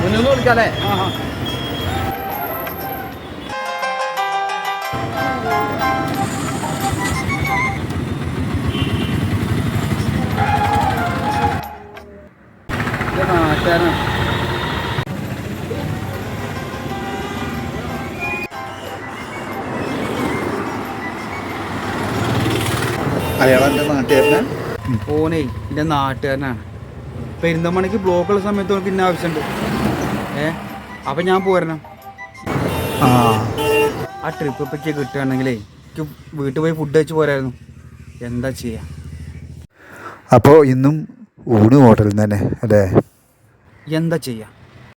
മുന്നൊന്ന് വിളിക്കാല്ലേ? നാട്ടുകാരനാണ്. അയാളെൻ്റെ നാട്ടുകാരനാ? ഓനേ എൻ്റെ നാട്ടുകാരനാണ്. പെരിന്തൽമണ്ണയ്ക്ക് ബ്ലോക്കുള്ള സമയത്ത് എനിക്ക് ഇന്ന ആവശ്യമുണ്ട്. അപ്പം ഞാൻ പോരണം. ആ ട്രിപ്പ് ഇപ്പം കിട്ടുകയാണെങ്കിലേ എനിക്ക് വീട്ടിൽ പോയി ഫുഡ് കഴിച്ച് പോരായിരുന്നു. എന്താ ചെയ്യുക? അപ്പോൾ ഇന്നും ഊണ് ഹോട്ടലിൽ തന്നെ അല്ലേ? എന്താ ചെയ്യുക?